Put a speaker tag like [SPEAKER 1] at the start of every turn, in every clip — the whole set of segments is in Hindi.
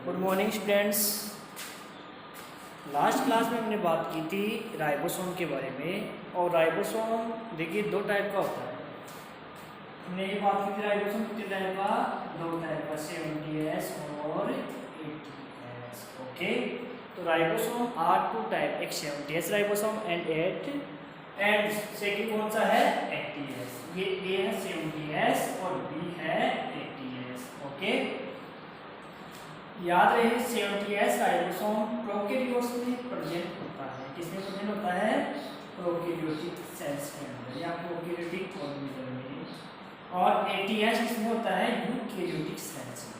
[SPEAKER 1] Good morning students. Last class में हमने बात की थी राइबोसोम के बारे में। और राइबोसोम देखिए दो टाइप का होता है। हमने ये बात की थी राइबोसोम कितने टाइप का, दो टाइप का, 70S और 80S। ओके, तो राइबोसोम आर टू टाइप, एक 70S राइबोसोम एंड सेकंड कौन सा है, 80S। ये ए है 70S और बी है 80S। ओके, याद रहे 70S राइबोसोम प्रोकैरियोट्स में प्रेजेंट होता है। किसमें प्रेजेंट होता है, प्रोकैरियोटिक सेल्स के अंदर या प्रोकैरियोटिक ऑर्गेनिज्म में। और 80S किसमें होता है, यूकैरियोटिक सेल्स में।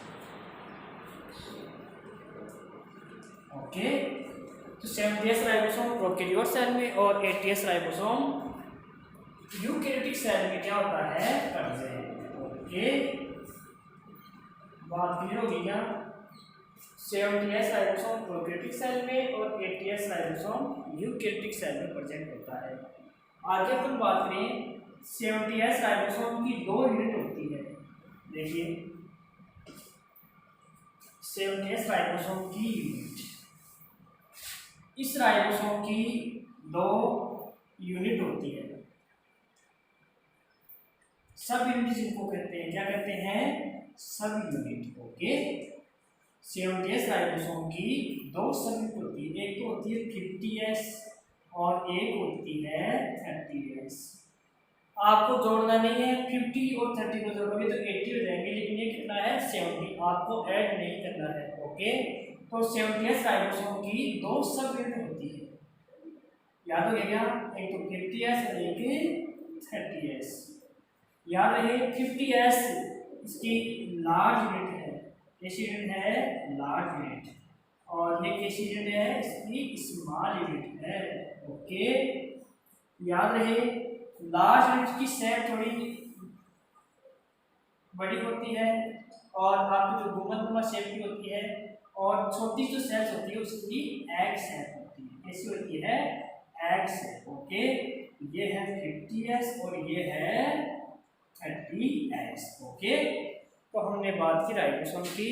[SPEAKER 1] ओके, तो 70S राइबोसोम प्रोकैरियोट सेल में और 80S राइबोसोम यूकैरियोटिक सेल में क्या होता है, प्रेजेंट। ओके, बात क्लियर होगी क्या। 70S राइबोसोम प्रोकैरियोटिक सेल में और 80S राइबोसोम यूकैरियोटिक सेल में प्रेजेंट होता है। आगे अपन बात करें, 70S राइबोसोम की दो यूनिट होती है। देखिए 70S राइबोसोम की यूनिट, इस राइबोसोम की दो यूनिट होती है। सब यूनिट जिनको कहते हैं, क्या कहते हैं, सब यूनिट। ओके, 70S राइबोसोम की दो सब यूनिट होती है। एक तो होती है 50S और एक होती है 30S। आपको जोड़ना नहीं है, 50 और 30 को जोड़ोगे तो 80 हो जाएंगे, लेकिन ये कितना है, 70। आपको ऐड नहीं करना है। ओके, तो 70S राइबोसोम की दो सब यूनिट होती है। याद हो गया, एक तो 50S और एक 30S। याद रहे 50S इसकी लार्ज यूनिट है, कैसी यूनिट है, लार्ज यूनिट। और ये कैसी यूनिट है, इसकी स्मॉल यूनिट है। ओके, याद रहे लार्ज यूनिट की शेप थोड़ी बड़ी होती है और आपकी जो घुमन शेप की होती है, और छोटी जो सेल्स होती है उसकी एग शेप होती है। कैसी होती है, एग शेप। ओके, ये है 50S और ये है 30S। ओके, तो हमने बात की राइबोसोम की।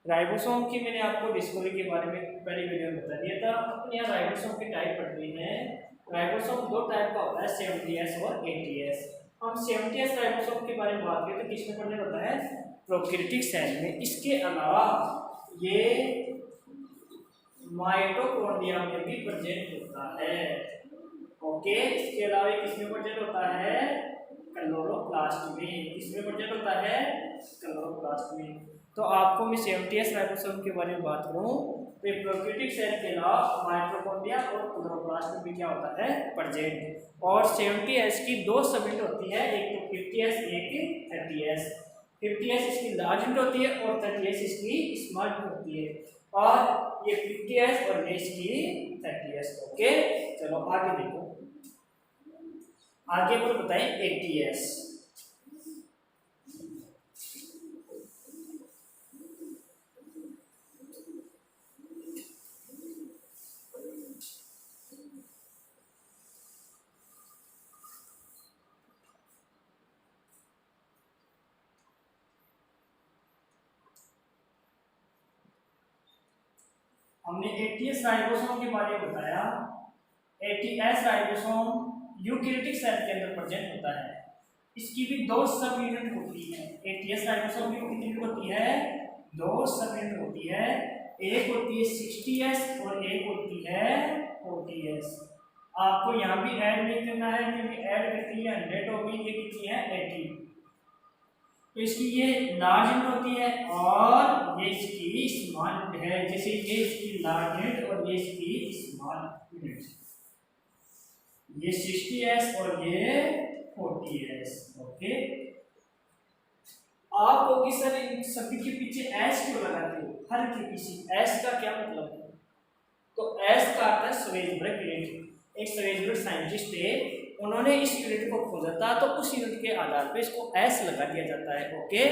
[SPEAKER 1] राइबोसोम की मैंने आपको डिस्कवरी के बारे में पहले वीडियो में बता दिया था। अपने यहाँ राइबोसोम के टाइप पढ़ रहे हैं। राइबोसोम दो टाइप का होता है, 70S और 80S। हम 70S राइबोसोम के बारे में बात करें तो किसमें प्रेजेंट होता है, प्रोकैरियोटिक सेल में। इसके अलावा ये माइटोकॉन्ड्रिया में भी प्रेजेंट होता है। ओके, इसके अलावा किसमें प्रेजेंट होता है, क्लोरोप्लास्ट में। किसमें प्रेजेंट होता है, क्लोरोप्लास्ट में। तो आपको मैं 70S राइबोसोम के बारे में बात करूं तो प्रोकैरियोटिक सेल के अलावा माइटोकॉन्ड्रिया और क्लोरोप्लास्ट में भी क्या होता है, प्रेजेंट। और 70S की दो सब यूनिट होती है, एक तो 50S एक 30S। 50S इसकी लार्ज यूनिट होती है और 30S इसकी स्मॉल यूनिट होती है। और ये 50S और ये इसकी 30S। ओके, चलो आगे देखो, आगे पर बताएं 80S। हमने 80S राइबोसोम के बारे में बताया। 80S राइबोसोम यूकैरियोटिक सेल के अंदर प्रेजेंट होता है। इसकी भी दो सब यूनिट होती है। 80S राइबोसोम की कितनी यूनिट होती है, दो सब यूनिट होती है। एक होती है 60S और एक होती है 40S। आपको यहाँ भी ऐड नहीं करना है क्योंकि ऐड करती है 100 होगी, ये कितनी है 80। तो इसकी ये लार्ज यूनिट होती है और ये इसकी स्मॉल यूनिट है। जैसे ये इसकी लार्ज यूनिट और ये इसकी स्मॉल यूनिट, ये 60S और ये 40S। ओके, आप लोग सर इन सभी के पीछे एस क्यों लगाते हो, हर के पीछे एस का क्या मतलब है, तो एस का अर्थ है स्वेजबर्ग यूनिट। एक स्वेजबर्ग साइंटिस्ट थे, उन्होंने इस यूनिट को खोजा था, तो उस यूनिट के आधार पे इसको एस लगा दिया जाता है। ओके,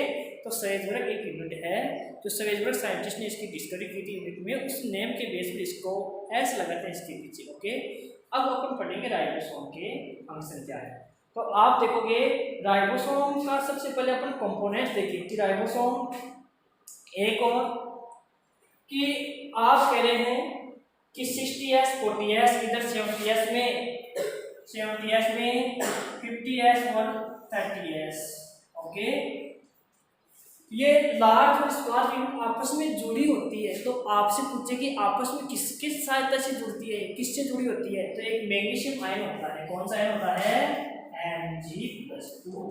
[SPEAKER 1] तो स्वेजबर्ग एक यूनिट है, तो स्वेजबर्ग साइंटिस्ट ने इसकी डिस्कवरी की थी यूनिट में, उस नेम के बेस पर इसको एस लगाते हैं इसके पीछे। ओके, अब अपन पढ़ेंगे राइबोसोम के फंक्शन क्या है। तो आप देखोगे राइबोसोम का सबसे पहले अपन कंपोनेंट्स देखें कि राइबोसोम एक और कि आप कह रहे हैं कि 60s 40s इधर 70s में 50s और 30s। ओके, ये लार्ज और स्मॉल यूनिट आपस में जुड़ी होती है। तो आपसे पूछे कि आपस में किस किस सहायता से जुड़ती है, किससे जुड़ी होती है, तो एक मैग्नीशियम आयन होता है। कौन सा आयन होता है? Mg+2।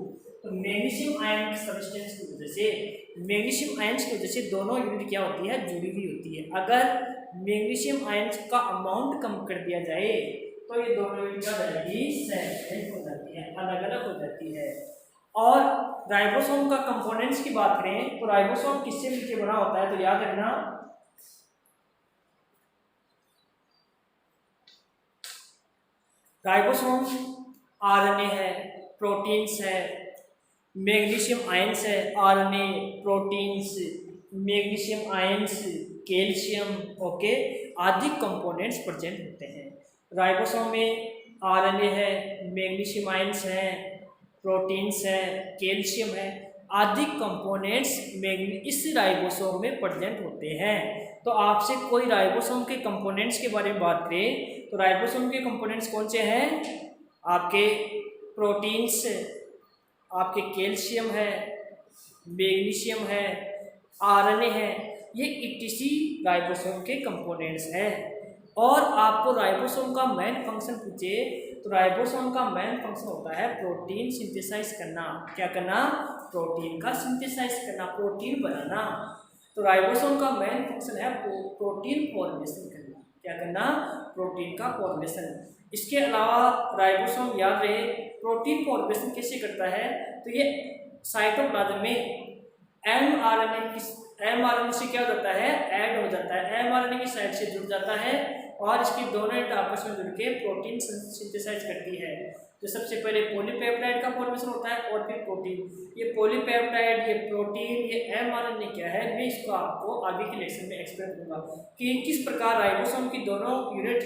[SPEAKER 1] तो मैग्नीशियम आयन सब्सटेंस की वजह से, मैग्नीशियम आयंस की वजह से दोनों यूनिट क्या होती है? जुड़ी हुई होती है। अगर मैग्नीशियम आयंस का अमाउंट कम कर दिया जाए तो ये दोनों यूनिट क्या हो जाएगी? सेपरेट हो जाती है, अलग अलग हो जाती है। और राइबोसोम का कंपोनेंट्स की बात करें तो राइबोसोम किससे मिलकर बना होता है? तो याद रखना, राइबोसोम आरएनए है, प्रोटीन्स है, मैग्नीशियम आयंस है, RNA, proteins, magnesium ions, calcium, okay, आदि कंपोनेंट्स प्रेजेंट होते हैं। राइबोसोम में आरएनए है, मैग्नीशियम आयंस है, प्रोटीन्स है, कैल्शियम है, आदि कंपोनेंट्स इस राइबोसोम में प्रेजेंट होते हैं। तो आपसे कोई राइबोसोम के कंपोनेंट्स के बारे में बात करें तो राइबोसोम के कंपोनेंट्स कौन से हैं? आपके प्रोटीन्स, आपके कैल्शियम है, मैग्नीशियम है, आरएनए है, ये इसी राइबोसोम के कंपोनेंट्स हैं। और आपको राइबोसोम का मेन फंक्शन पूछे तो राइबोसोम का मेन फंक्शन होता है प्रोटीन सिंथेसाइज करना। क्या करना? प्रोटीन का सिंथेसाइज करना, प्रोटीन बनाना। तो राइबोसोम का मेन फंक्शन है प्रोटीन फॉर्मेशन करना। क्या करना? प्रोटीन का फॉर्मेशन। इसके अलावा राइबोसोम याद रहे प्रोटीन फॉर्मेशन कैसे करता है? तो ये साइटोप्लाज्म में एमआरएनए से क्या हो जाता है? ऐड हो जाता है, एमआरएनए की साइड से जुड़ जाता है और इसकी दोनों एंड आपस में जुड़ के प्रोटीन सिंथेसाइज करती है। तो सबसे पहले पॉलीपेप्टाइड का फॉर्मेशन होता है और फिर प्रोटीन। ये पॉलीपेप्टाइड, ये प्रोटीन, ये एमआरएनए क्या है, मैं इसको आपको आगे के लेक्चर में एक्सप्लेन करूंगा कि किस प्रकार राइबोसोम की दोनों यूनिट,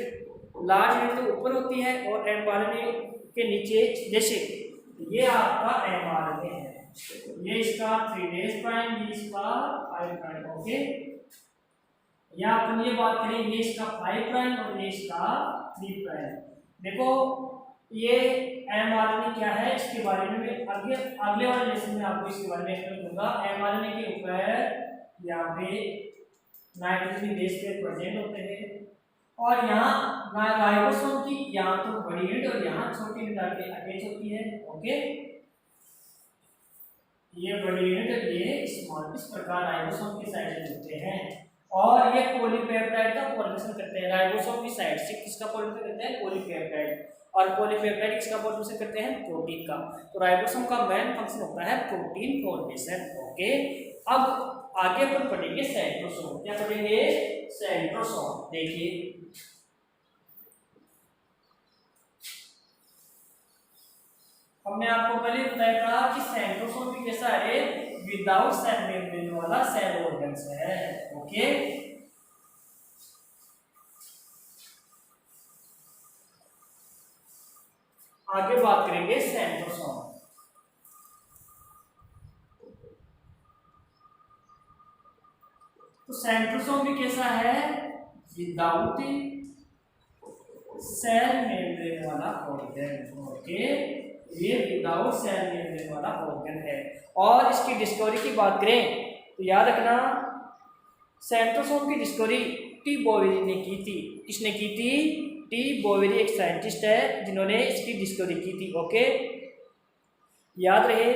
[SPEAKER 1] लार्ज यूनिट तो ऊपर होती है और एमआरएनए के नीचे, जैसे ये आपका एमआरएनए है, ये इसका 3' प्राइम, ये इसका 5 प्राइम। ओके, या अपन ये बात करें ये इसका 5 प्राइम और ये इसका 3 प्राइम। देखो ये एमआरएनए क्या है, इसके बारे में मैं अगले वाले लेसन में आपको इसके बारे में एक्सप्लेन करूंगा। एमआरएनए के ऊपर यहाँ पे नाइट्रोजन बेस पे प्रेजेंट होते हैं और यहाँ राइबोसोम की यहाँ तो बड़ी यूनिट और यहाँ छोटी यूनिट आके अटैच होती है। ओके, ये बड़ी यूनिट और ये स्मॉल, इस प्रकार राइबोसोम की साइड से जुड़ते हैं और ये पॉलीपेप्टाइड का फॉर्मेशन करते हैं। राइबोसोम की साइड से किसका फॉर्मेशन करते हैं? पॉलीपेप्टाइड। और पॉलीपेप्टाइड किसका फॉर्मेशन करते हैं? प्रोटीन का। तो राइबोसोम का मेन फंक्शन होता है प्रोटीन फॉर्मेशन। ओके, अब आगे अपन पढ़ेंगे सेंट्रोसोम। क्या पढ़ेंगे? सेंट्रोसोम। देखिए हमने आपको पहले बताया था कि सेंट्रोसोम भी कैसा है? विदाउट सेल मेम्ब्रेन वाला सेल ऑर्गन्स है। ओके, आगे बात करेंगे सेंट्रोसोम। तो सेंट्रोसोम भी कैसा है? विदाउट सेल मेम्ब्रेन वाला ऑर्गन। ओके, ये विदाउट सेल मेम्ब्रेन वाला ऑर्गन है। और इसकी डिस्कवरी की बात करें तो याद रखना सेंट्रोसोम की डिस्कवरी टी बोवेरी ने की थी। किसने की थी? टी बोवेरी एक साइंटिस्ट है जिन्होंने इसकी डिस्कवरी की थी। ओके, याद रहे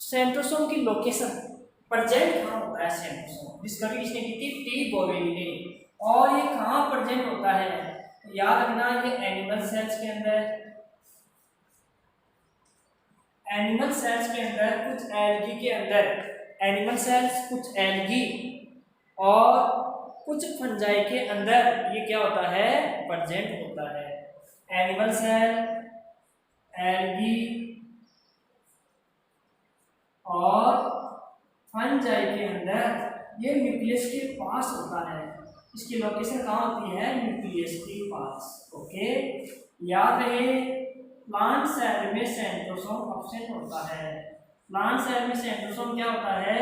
[SPEAKER 1] सेंट्रोसोम की लोकेशन, प्रेजेंट कहाँ होता है सेंट्रोसोम? डिस्कवरी किसने की थी? टी बोवेरी ने। और ये कहाँ प्रेजेंट होता है? याद रखना ये एनिमल सेल्स के अंदर, एनिमल सेल्स के अंदर, कुछ एल्गी के अंदर, एनिमल सेल्स, कुछ एल्गी और कुछ फंजाई के अंदर ये क्या होता है? प्रेजेंट होता है। एनिमल सेल, एल्गी और फंजाई के अंदर ये न्यूक्लियस के पास होता है। इसकी लोकेशन कहाँ होती है? न्यूक्लियस के पास। ओके, याद रहे प्लांट सेल में सेंट्रोसोम एब्सेंट होता है। प्लांट सेल में सेंट्रोसोम क्या होता है?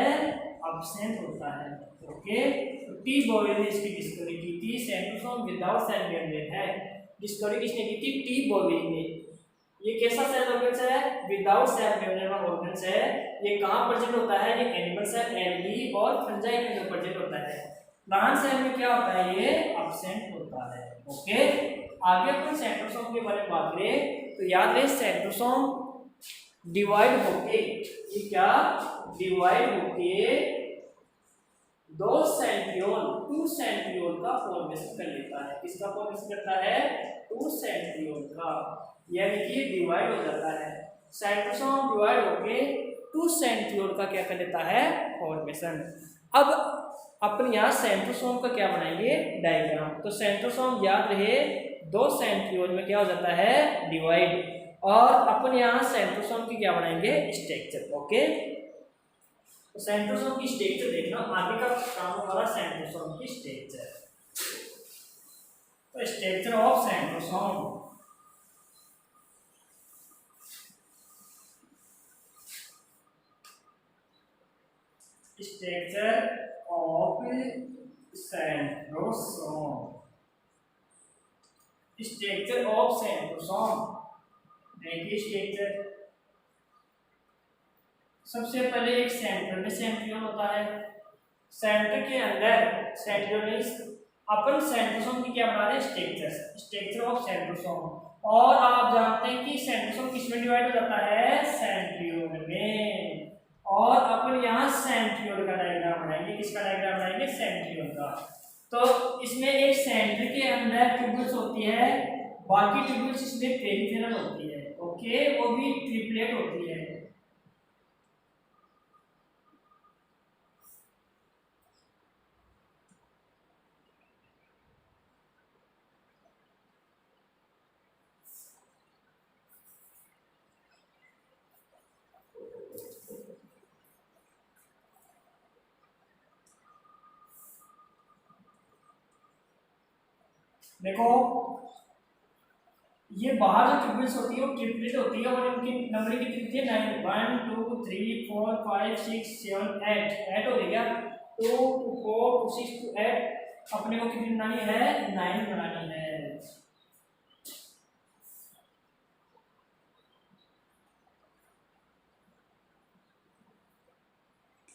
[SPEAKER 1] absent होता है। ओके, तो टी बोवेल ने इसकी डिस्कवरी की थी। सेंट्रोसोम विदाउट सेल मेम्ब्रेन है, डिस्कवरी किसने की थी? टी बोवेल ने। ये कैसा सेल ऑर्गन्स है? विदाउट सेल मेम्ब्रेन ऑर्गन्स है। ये कहाँ प्रेजेंट होता है? ये एनिमल सेल, एल्गी और फंजाई के अंदर प्रेजेंट होता है। प्लांट सेल में क्या होता है? ये एब्सेंट होता है। ओके, आगे अपन सेंट्रोसोम के बारे में बात करें तो याद रहे सेंट्रोसोम डिवाइड होके, ये क्या डिवाइड होके दो सेंट्रियोल का फॉर्मेशन कर लेता है। किसका फॉर्मेशन करता है? टू सेंट्रियोल का, यानी कि डिवाइड हो जाता है। सेंट्रोसोम डिवाइड होके टू सेंट्रियोल का क्या कर लेता है? फॉर्मेशन। अब अपन यहाँ सेंट्रोसोम का क्या बनाएंगे? डायग्राम। तो सेंट्रोसोम याद रहे दो सेंट्रियोल में क्या हो जाता है? डिवाइड। और अपन यहाँ सेंट्रोसोम की क्या बनाएंगे? स्ट्रक्चर। ओके, तो सेंट्रोसोम की स्ट्रक्चर देखना, आगे का काम हमारा सेंट्रोसोम की स्ट्रक्चर। तो structure of centrosome, structure of centrosome, structure of centrosome. देखिए स्ट्रक्चर, सबसे पहले एक सेंटर में सेंट्रियोल होता है। सेंटर के अंदर सेंट्रियोल, अपन सेंट्रोसोम की क्या बना रहे हैं? Structure, structure of centrosome. और आप जानते हैं कि सेंट्रोसोम किसमें डिवाइड हो जाता है? सेंट्रियोल में। और अपन यहाँ सेंट्रियोल का डायग्राम बनाएंगे। किसका डायग्राम बनाएंगे? सेंट्रियोल का। तो इसमें एक सेंटर के अंदर ट्यूब्यूल्स होती है, बाकी ट्यूब्यूल्स इसमें पेरिफेरल होती है। ओके, वो भी ट्रिपलेट होती है। देखो ये बाहर जो ट्यूब्यूल्स होती है वो ट्रिपलेट होती है और इनकी नंबरिंग कितनी होती है? 9, 1 2 3 4 5 6 7 8 8 हो गया। 2 2 4 2 6 2 8, अपने को कितनी बनानी है? 9 बनानी है।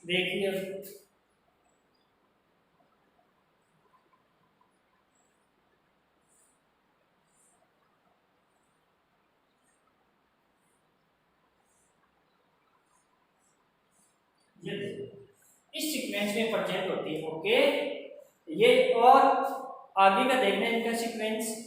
[SPEAKER 1] देखिए ये इस सीक्वेंस में प्रेजेंट होती है। ओके, ये और आगे का देखना है इनका सीक्वेंस।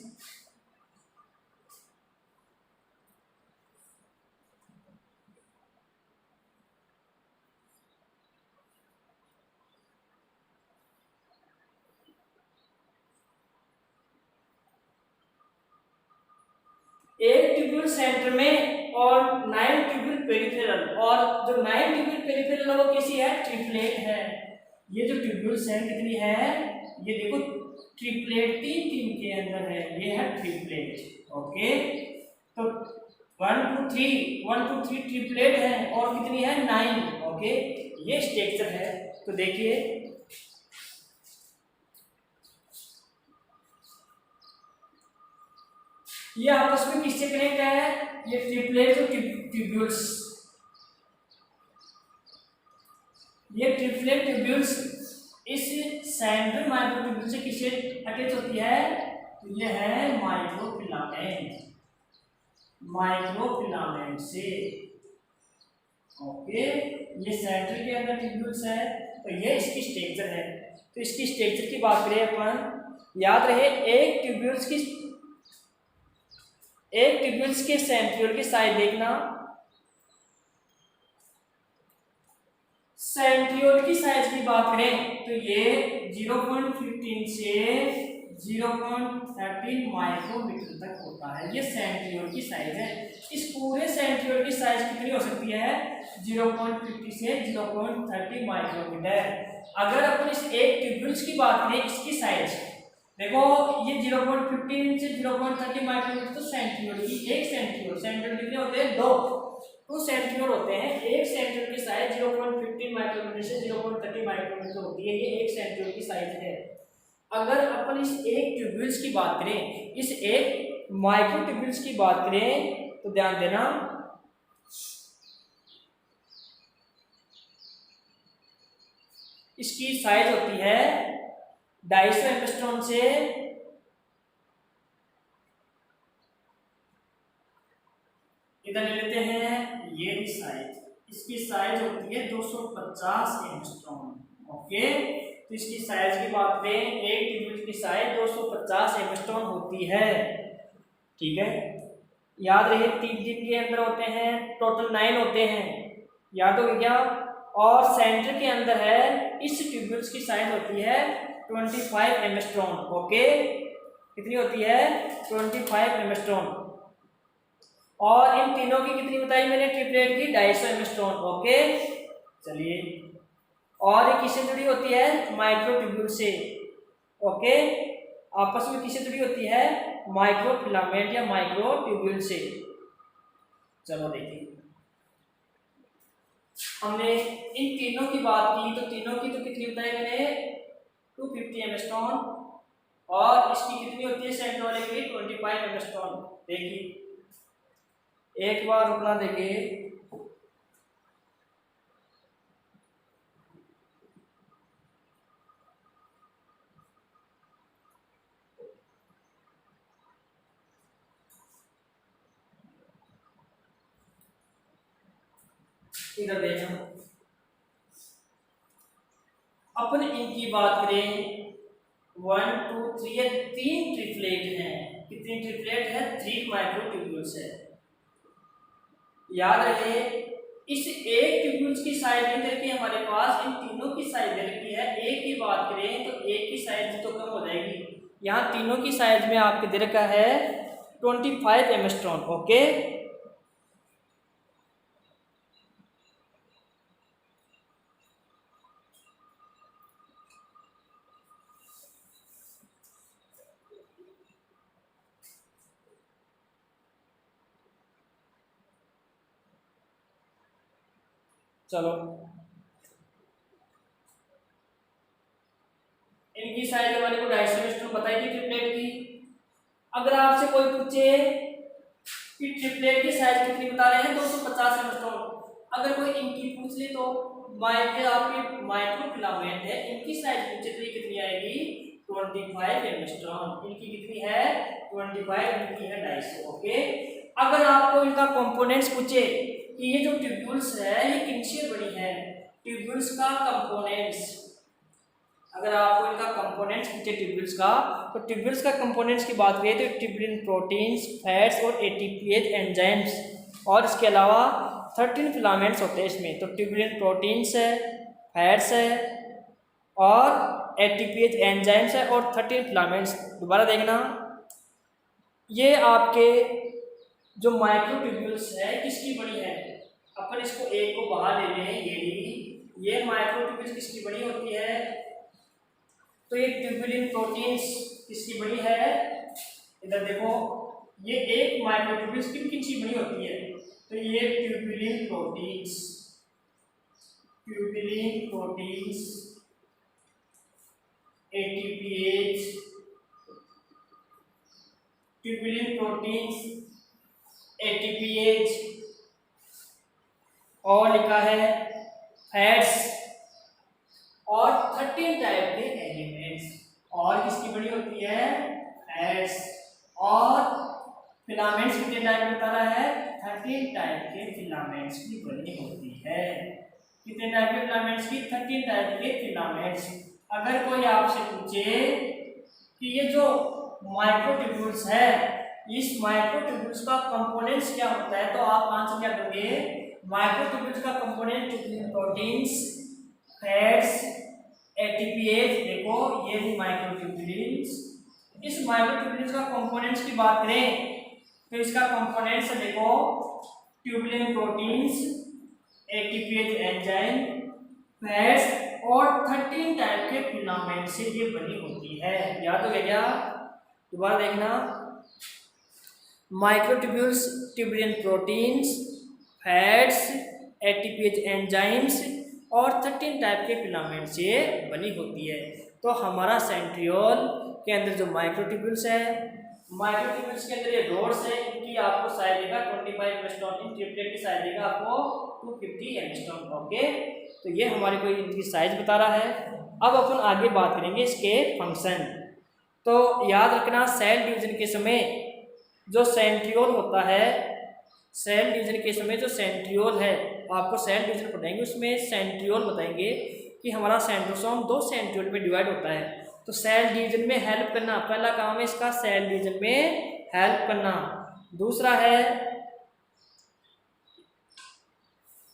[SPEAKER 1] एक ट्यूब्यूल सेंटर में और 9 ट्यूब्यूल पेरिफेरल, और जो 9 ट्यूब्यूल पेरिफेरल है वो कैसी है? ट्रिपलेट है। ये जो ट्यूब्यूल्स हैं कितनी है? ये देखो ट्रिपलेट, तीन तीन के अंदर है, ये है ट्रिपलेट। ओके, तो 1 2 3 ट्रिपलेट है और कितनी है? 9। ओके, ये स्ट्रक्चर है। तो देखिए ये आपस में किससे कनेक्ट है? ये ट्रिपलेट ट्यूब्यूल्स, ये ट्रिपलेट ट्यूब्यूल्स इस सेंट्रल माइक्रोट्यूब्यूल से किससे अटैच होती है? तो ये है माइक्रोफिलामेंट, माइक्रोफिलामेंट से। ओके, ये सेंट्रल के अंदर ट्यूब्यूल्स है, तो ये इसकी स्ट्रक्चर है। तो इसकी स्ट्रक्चर की बात करें अपन, याद रहे एक ट्यूब्यूल्स के सेंट्रियोल की साइज देखना। सेंट्रियोल की साइज की बात करें तो ये 0.15 से 0.13 माइक्रोमीटर तक होता है। ये सेंट्रियोल की साइज है। इस पूरे सेंट्रियोल की साइज कितनी हो सकती है? 0.50 से 0.30 माइक्रोमीटर। अगर अपन इस एक ट्यूब्यूल्स की बात करें, इसकी साइज देखो ये 0.15 से 0.30 माइक्रोमीटर तो सेंटीमीटर की, एक सेंटीमीटर कितने होते हैं, 2 सेंटीमीटर होते हैं। एक सेंटीमीटर की साइज 0.15 माइक्रोमीटर से 0.30 माइक्रोमीटर होती है, ये एक सेंटीमीटर की साइज है। अगर अपन इस एक ट्यूब्यूल्स की बात करें, इस एक माइक्रो ट्यूब्यूल्स की बात करें तो ध्यान देना, इसकी साइज होती है 250 एंगस्ट्रॉम से इधर ले लेते हैं, ये भी साइज, इसकी साइज होती है 250 एंगस्ट्रॉम। ओके, तो इसकी साइज की बात करें, एक ट्यूब्यूल की साइज 250 एंगस्ट्रॉम होती है। ठीक है, याद रहे 3 डीप के अंदर होते हैं, टोटल 9 होते हैं, याद हो गया। और सेंटर के अंदर है, इस ट्यूब्यूल्स की साइज होती है 25 एंगस्ट्रॉम। ओके, कितनी होती है, 25 एंगस्ट्रॉम। और इन तीनों की कितनी बताई मैंने, ट्रिपलेट की 250 एंगस्ट्रॉम। ओके, चलिए, और ये किससे जुड़ी होती है, माइक्रो ट्यूब्यूल से। ओके, आपस में किससे जुड़ी होती है, माइक्रो फिलामेंट या माइक्रो ट्यूब्यूल से। चलो देखिए, हमने इन तीनों की बात की, तो तीनों की तो कितनी बताई मैंने, 250 एंगस्ट्रॉम, और इसकी कितनी होती है सेंटर वाले की, 25 एंगस्ट्रॉम। देखिए एक बार रुकना, देखिए इधर देखो, अपन इनकी बात करें, 1 2 3 ये 3 ट्रिपलेट हैं। कितनी ट्रिपलेट है, 3 माइक्रो ट्यूब्यूल्स है। याद रहे, इस एक ट्यूब्यूल्स की साइज नहीं दे रखी है हमारे पास, इन तीनों की साइज दे रखी है। एक की बात करें तो एक की साइज तो कम हो जाएगी, यहाँ तीनों की साइज में आपके दे रखा है 25 एंगस्ट्रॉम। ओके, चलो इनकी साइज हमारे को 250 एंगस्ट्रॉम बताई थी ट्रिपलेट की। अगर आपसे कोई पूछे कि ट्रिपलेट की साइज कितनी बता रहे हैं, 250 एंगस्ट्रॉम, अगर कोई इनकी पूछ ले तो आपके माइक्रो फिलामेंट है, इनकी साइज पूछे तो ये कितनी आएगी, 25 एंगस्ट्रॉम। इनकी कितनी है, 25, इनकी है 250। ओके, अगर आपको इनका कंपोनेंट्स पूछे कि ये जो ट्यूब्यूल्स है ये किनसे बनी है, ट्यूब्यूल्स का कंपोनेंट्स, अगर आपको इनका कंपोनेंट्स पूछे ट्यूब्यूल्स का, तो ट्यूब्यूल्स का कंपोनेंट्स की बात करें तो ट्यूब्यूलिन प्रोटीन्स, फैट्स और एटीपीएज एंजाइम्स, और इसके अलावा 13 फिलामेंट्स होते हैं इसमें। तो ट्यूब्यूलिन प्रोटीन्स है, फैट्स है, और एटीपीएज एंजाइम्स है, और 13 फिलामेंट्स। दोबारा देखना, ये आपके जो माइक्रो ट्यूब्यूल्स है किसकी बनी है, अपन इसको एक को बाहर ले लें, ये माइक्रो ट्यूब्यूल्स किसकी बनी होती है, तो ये ट्यूब्यूलिन प्रोटीन्स किसकी बनी है, इधर देखो, ये एक माइक्रो ट्यूब्यूल्स किन सी बनी होती है, तो ये tubulin proteins, ATPase, tubulin proteins, ATPase, और लिखा है फैट्स, और 13 टाइप के एलिमेंट्स। और किसकी बनी होती है, फैट्स, और फिलामेंट्स कितने टाइप बता रहा है, 13 टाइप के फिलामेंट्स की बनी होती है। कितने टाइप के फिलामेंट्स की, 13 टाइप के फिलामेंट्स। अगर कोई आपसे पूछे कि ये जो माइक्रोट्यूब्यूल्स है, इस माइक्रोट्यूब्यूल्स का कंपोनेंट्स क्या होता है, तो आप आंसर क्या दोगे, माइक्रोट्यूब्यूल्स का कंपोनेंट प्रोटीन्स, फैट्स, एटीपीएज। देखो ये भी माइक्रोट्यूब्यूल्स। इस माइक्रोट्यूब्यूल्स का कंपोनेंट्स की बात करें तो इसका कंपोनेंट्स देखो, tubulin proteins, ATPase enzyme, fats, और 13 टाइप के फिलामेंट से ये बनी होती है। याद हो गया क्या? दोबारा देखना, microtubules, tubulin proteins, fats, ATPs enzymes और 13 टाइप के फिलामेंट से बनी होती है। तो हमारा सेंट्रियोल के अंदर जो माइक्रोट्यूब्यूल्स है, माइक्रोट्यूब्यूल्स के अंदर ये रोड्स है, इनकी आपको साइज देगा 25 एंगस्ट्रॉम, इन ट्रिपलेट की साइज देगा आपको 250 एंगस्ट्रॉम। ओके, तो ये हमारे को इनकी साइज बता रहा है। अब अपन आगे बात करेंगे इसके फंक्शन। तो याद रखना, सेल डिवीजन के समय जो सेंट्रियोल होता है, सेल डिवीजन के समय जो सेंट्रियोल है, आपको सेल डिवीजन पढ़ाएंगे उसमें सेंट्रियोल बताएंगे कि हमारा सेंट्रोसोम 2 सेंट्रियोल में डिवाइड होता है। तो सेल डिवीजन में हेल्प करना पहला काम है इसका, सेल डिवीजन में हेल्प करना। दूसरा है,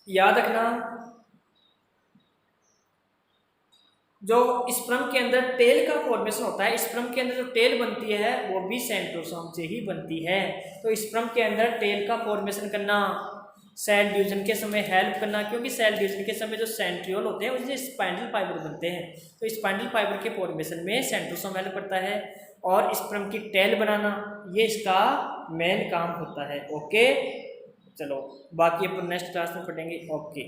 [SPEAKER 1] याद रखना, जो स्पर्म के अंदर टेल का फॉर्मेशन होता है, स्पर्म के अंदर जो टेल बनती है वो भी सेंट्रोसोम से ही बनती है। तो स्पर्म के अंदर टेल का फॉर्मेशन करना, सेल डिवीजन के समय हेल्प करना, क्योंकि सेल डिवीजन के समय जो सेंट्रियोल होते हैं उससे स्पाइंडल फाइबर बनते हैं। तो स्पाइंडल फाइबर के फॉर्मेशन में सेंट्रोसोम हेल्प करता है। और स्पर्म की टेल बनाना, ये इसका मेन काम होता है। ओके, चलो बाकी अपन नेक्स्ट क्लास में पढ़ेंगे। ओके।